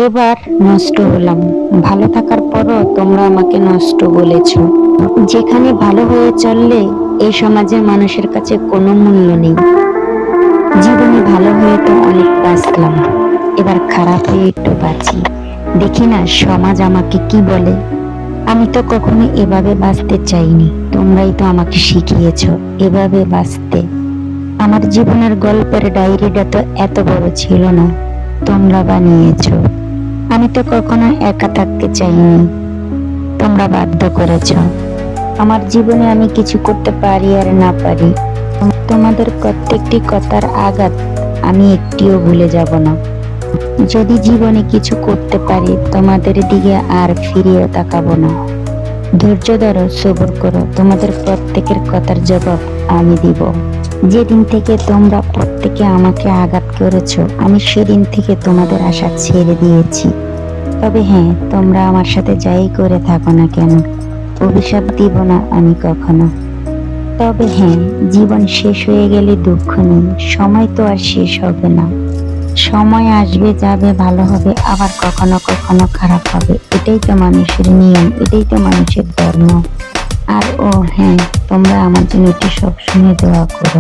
এবার নষ্ট হলাম। ভালো থাকার পরও তোমরা আমাকে নষ্ট বলেছো। যেখানে ভালো হয়ে চললে এই সমাজের মানুষের কাছে কোনো মূল্য নেই। জীবনে ভালো হয়ে তো অনেক বাঁচলাম, এবার খারাপ হয়ে একটু বাঁচি, দেখি না সমাজ আমাকে কি বলে। আমি তো কখনো এভাবে বাঁচতে চাইনি, তোমরাই তো আমাকে শিখিয়েছো এভাবে বাঁচতে। আমার জীবনের গল্পের ডায়েরিটা তো এত বড় ছিল না, তোমরা বানিয়েছো। আমি তো কখনো একা থাকতে চাইনি, তোমরা বাধ্য করেছো। আমার জীবনে আমি কিছু করতে পারি আর না পারি, তোমাদের প্রত্যেকটি কথার আঘাত আমি একটিও ভুলে যাব না। যদি জীবনে কিছু করতে পারি তোমাদের দিকে আর ফিরিয়ে তাকাবো না। ধৈর্য ধরো, সবর করো, তোমাদের প্রত্যেকের কথার জবাব আমি দিব। যেদিন থেকে তোমরা প্রত্যেকে আমাকে আঘাত করেছো, আমি সেদিন থেকে তোমাদের আশা ছেড়ে দিয়েছি। তবে হ্যাঁ, তোমরা আমার সাথে যাই করে থাকো না কেন, অভিশাপ দিব না আমি কখনো। তবে হ্যাঁ, জীবন শেষ হয়ে গেলে দুঃখ নেই, সময় তো আর শেষ হবে না। সময় আসবে যাবে, ভালো হবে, আবার কখনো কখনো খারাপ হবে। এটাই তো মানুষের নিয়ম, এটাই তো মানুষের ধর্ম। আর ও হ্যাঁ, তোমরা আমার জন্য একটু সবসময় দোয়া করো।